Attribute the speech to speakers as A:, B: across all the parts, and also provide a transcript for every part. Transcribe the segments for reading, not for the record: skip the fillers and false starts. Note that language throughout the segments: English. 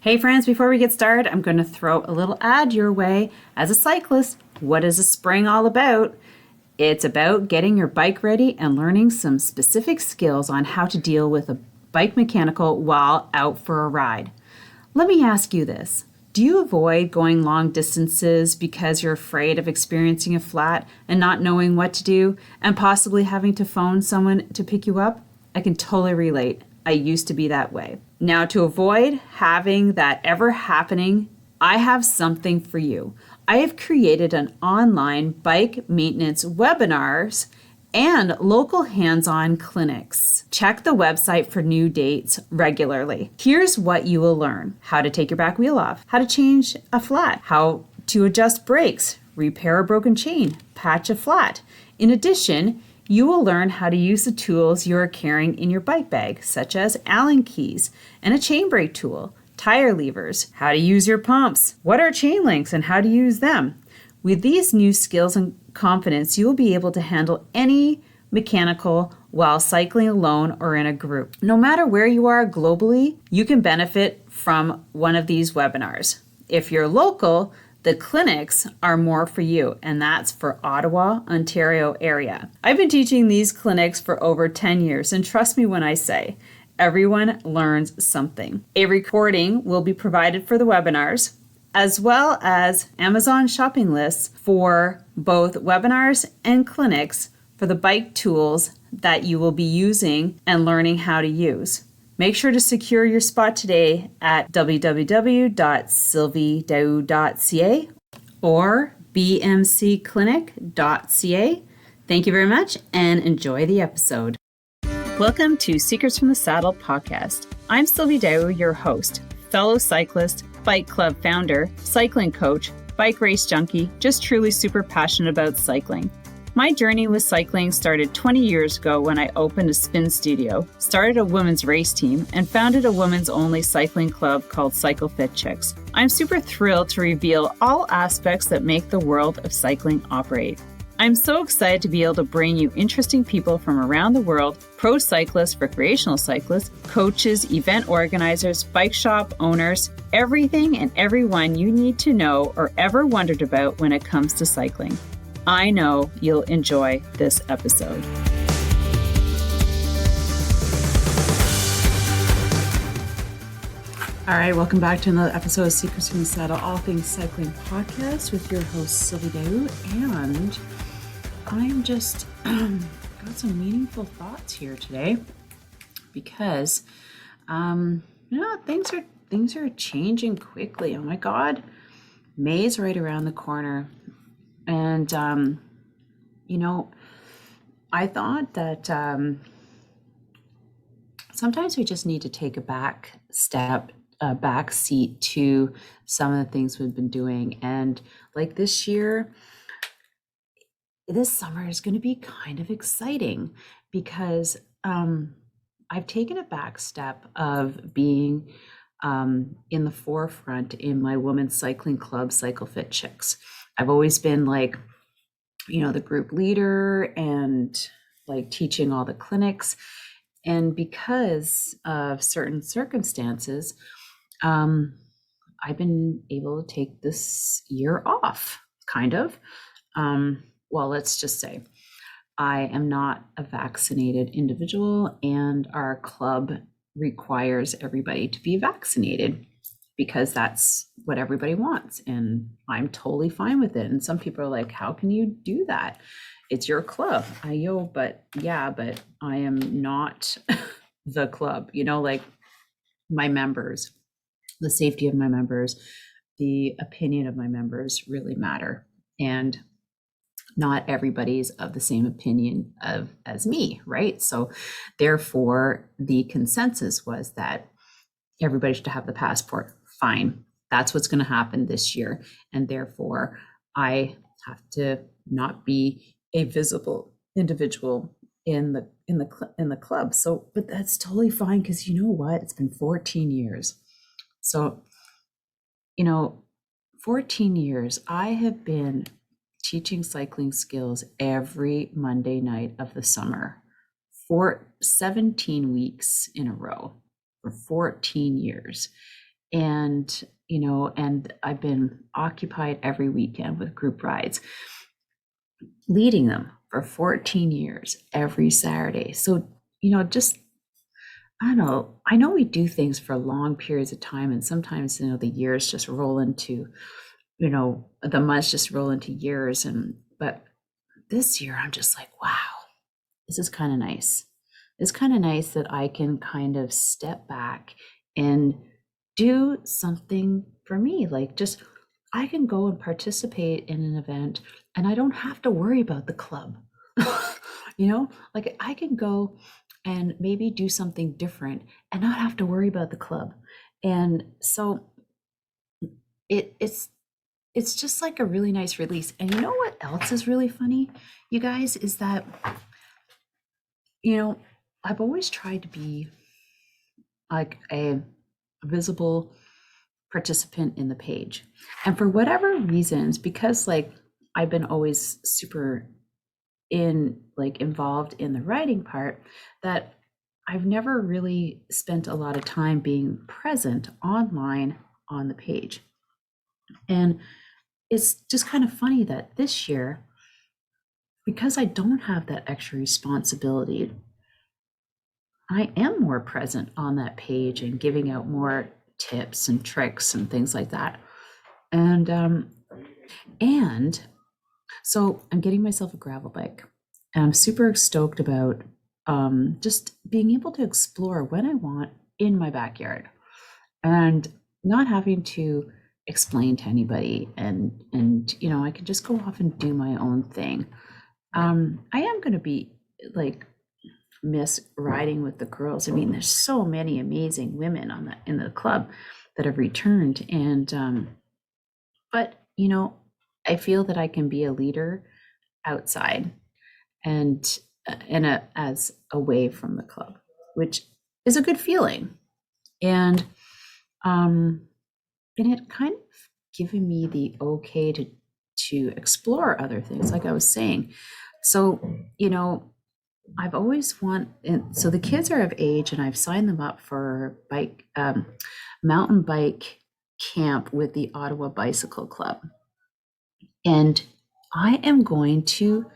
A: Hey friends, before we get started, I'm going to throw a little ad your way. As a cyclist, what is a spring all about? It's about getting your bike ready and learning some specific skills on how to deal with a bike mechanical while out for a ride. Let me ask you this. Do you avoid going long distances because you're afraid of experiencing a flat and not knowing what to do and possibly having to phone someone to pick you up? I can totally relate. I used to be that way. Now, to avoid having that ever happening, I have something for you. I have created an online bike maintenance webinars and local hands-on clinics. Check the website for new dates regularly. Here's what you will learn: how to take your back wheel off, how to change a flat, how to adjust brakes, repair a broken chain, patch a flat. In addition, you will learn how to use the tools you are carrying in your bike bag, such as Allen keys and a chain brake tool, tire levers, how to use your pumps, what are chain links and how to use them. With these new skills and confidence, you will be able to handle any mechanical while cycling alone or in a group. No matter where you are globally, you can benefit from one of these webinars. If you're local, the clinics are more for you, and that's for Ottawa, Ontario area. I've been teaching these clinics for over 10 years, and trust me when I say, everyone learns something. A recording will be provided for the webinars, as well as Amazon shopping lists for both webinars and clinics for the bike tools that you will be using and learning how to use. Make sure to secure your spot today at www.sylviedow.ca or bmcclinic.ca. Thank you very much and enjoy the episode. Welcome to Secrets from the Saddle podcast. I'm Sylvie Dow, your host, fellow cyclist, bike club founder, cycling coach, bike race junkie, just truly super passionate about cycling. My journey with cycling started 20 years ago when I opened a spin studio, started a women's race team, and founded a women's only cycling club called Cycle Fit Chicks. I'm super thrilled to reveal all aspects that make the world of cycling operate. I'm so excited to be able to bring you interesting people from around the world, pro cyclists, recreational cyclists, coaches, event organizers, bike shop owners, everything and everyone you need to know or ever wondered about when it comes to cycling. I know you'll enjoy this episode. All right, welcome back to another episode of Secrets from the Saddle, all things cycling podcast with your host, Sylvie Dow. And I'm just got some meaningful thoughts here today because, things are changing quickly. Oh my God, May's right around the corner. And, I thought that sometimes we just need to take a back seat to some of the things we've been doing. And like this summer is going to be kind of exciting because I've taken a back step of being in the forefront in my women's cycling club, Cycle Fit Chicks. I've always been the group leader and teaching all the clinics. And because of certain circumstances, I've been able to take this year off, kind of. Let's just say I am not a vaccinated individual, and our club requires everybody to be vaccinated because that's what everybody wants. And I'm totally fine with it. And some people are like, how can you do that? It's your club. But I am not the club, my members, the safety of my members, the opinion of my members really matter. And not everybody's of the same opinion as me, right? So therefore, the consensus was that everybody should have the passport. Fine. That's what's going to happen this year. And therefore, I have to not be a visible individual in the club. So, but that's totally fine because you know what? It's been 14 years. So, 14 years, I have been teaching cycling skills every Monday night of the summer for 17 weeks in a row for 14 years. And, and I've been occupied every weekend with group rides, leading them for 14 years every Saturday. So, just, I don't know. I know we do things for long periods of time, and sometimes, the years just roll into, the months just roll into years. But this year, I'm just like, wow, this is kind of nice. It's kind of nice that I can kind of step back and do something for me. Like, just, I can go and participate in an event and I don't have to worry about the club. Like I can go and maybe do something different and not have to worry about the club. And so it's just like a really nice release. And you know what else is really funny, you guys, is that I've always tried to be like a visible participant in the page. And for whatever reasons, because like I've been always super involved in the writing part, that I've never really spent a lot of time being present online on the page. And it's just kind of funny that this year, because I don't have that extra responsibility, I am more present on that page and giving out more tips and tricks and things like that. And so I'm getting myself a gravel bike. And I'm super stoked about just being able to explore when I want in my backyard and not having to explain to anybody, and I can just go off and do my own thing. I am going to be like miss riding with the girls. I mean, there's so many amazing women in the club that have returned, and but I feel that I can be a leader outside and as away from the club, which is a good feeling. And it kind of given me the okay to explore other things, like I was saying. So I've always so the kids are of age, and I've signed them up for mountain bike camp with the Ottawa Bicycle Club. And I am going to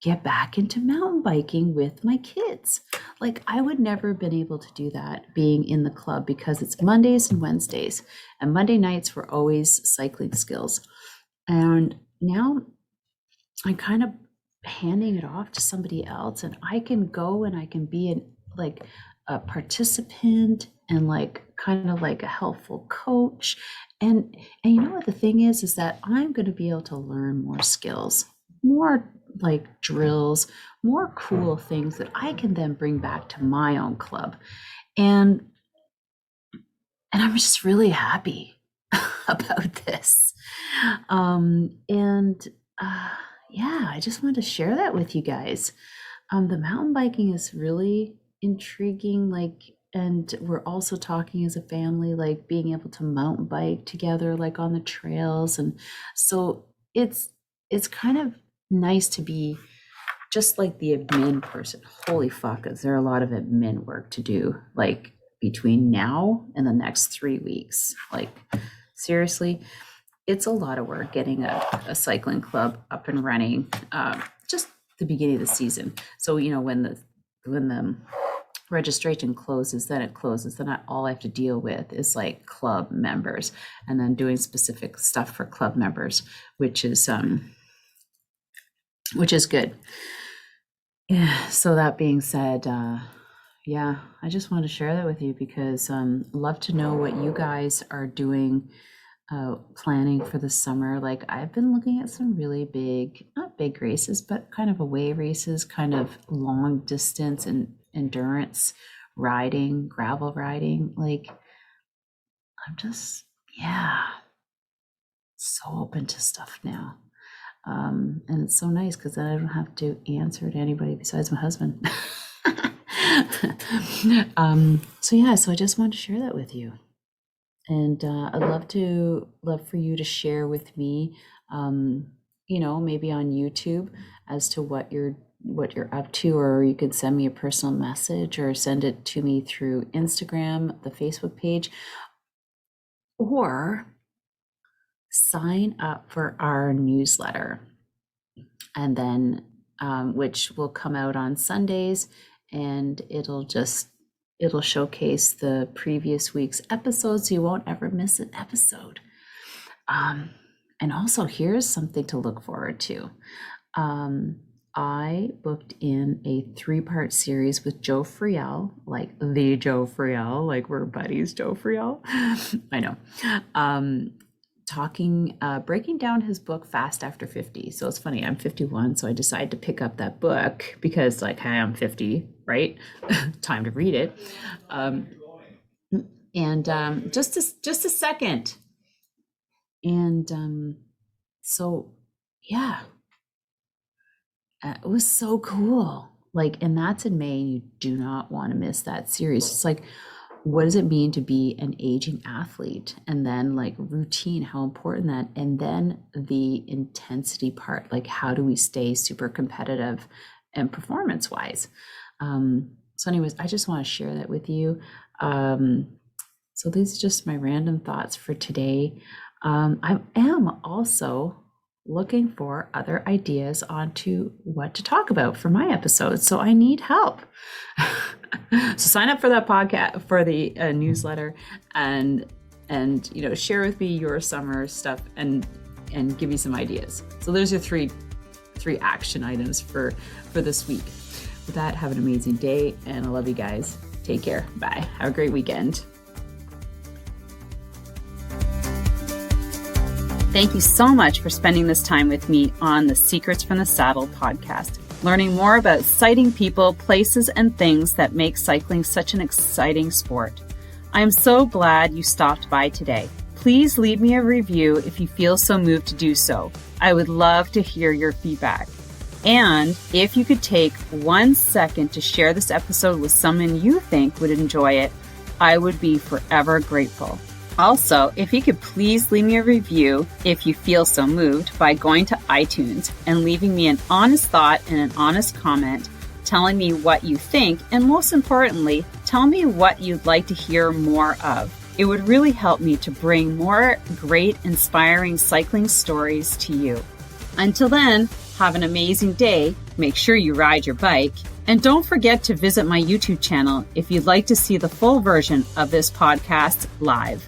A: get back into mountain biking with my kids. Like I would never have been able to do that being in the club, because it's Mondays and Wednesdays, and Monday nights were always cycling skills. And now I'm kind of handing it off to somebody else, and I can go and I can be like a participant and like kind of like a helpful coach. And you know what the thing is that I'm going to be able to learn more skills, more like drills, more cool things that I can then bring back to my own club. And I'm just really happy about this. Yeah, I just wanted to share that with you guys. The mountain biking is really intriguing, and we're also talking as a family, like being able to mountain bike together, like on the trails. And so it's kind of nice to be just like the admin person. Holy fuck, is there a lot of admin work to do, like between now and the next 3 weeks? Like, seriously, it's a lot of work getting a cycling club up and running, just the beginning of the season. So, when the registration closes, then it closes. Then all I have to deal with is like club members, and then doing specific stuff for club members, which is good. Yeah. So that being said, yeah, I just wanted to share that with you, because love to know what you guys are doing, planning for the summer. Like I've been looking at some really big, not big races, but kind of away races, kind of long distance and endurance riding, gravel riding. Like I'm just, yeah, so open to stuff now. And it's so nice because then I don't have to answer to anybody besides my husband. So yeah, so I just wanted to share that with you. And I'd love for you to share with me, maybe on YouTube, as to what you're up to, or you could send me a personal message or send it to me through Instagram, the Facebook page. or sign up for our newsletter, and then which will come out on Sundays, and it'll showcase the previous week's episodes. So you won't ever miss an episode. And also, here's something to look forward to. I booked in a 3-part series with Joe Friel, like the Joe Friel, like we're buddies, Joe Friel. I know. Breaking down his book Fast After 50. So it's funny, I'm 51, so I decided to pick up that book because, like, hey, I'm 50, right? Time to read it. Just a second. And so, yeah. It was so cool. Like, and that's in May, and you do not want to miss that series. It's like, what does it mean to be an aging athlete? And then, like, routine, how important that, and then the intensity part, like, how do we stay super competitive and performance wise? So anyways, I just want to share that with you. So these are just my random thoughts for today. I am also looking for other ideas onto what to talk about for my episodes. So I need help. So sign up for that podcast, for the newsletter, and share with me your summer stuff and give me some ideas. So there's your three action items for this week. With that, have an amazing day, and I love you guys. Take care. Bye. Have a great weekend. Thank you so much for spending this time with me on the Secrets from the Saddle podcast, learning more about exciting people, places, and things that make cycling such an exciting sport. I am so glad you stopped by today. Please leave me a review if you feel so moved to do so. I would love to hear your feedback. And if you could take 1 second to share this episode with someone you think would enjoy it, I would be forever grateful. Also, if you could please leave me a review if you feel so moved by going to iTunes and leaving me an honest thought and an honest comment, telling me what you think, and most importantly, tell me what you'd like to hear more of. It would really help me to bring more great, inspiring cycling stories to you. Until then, have an amazing day. Make sure you ride your bike. And don't forget to visit my YouTube channel if you'd like to see the full version of this podcast live.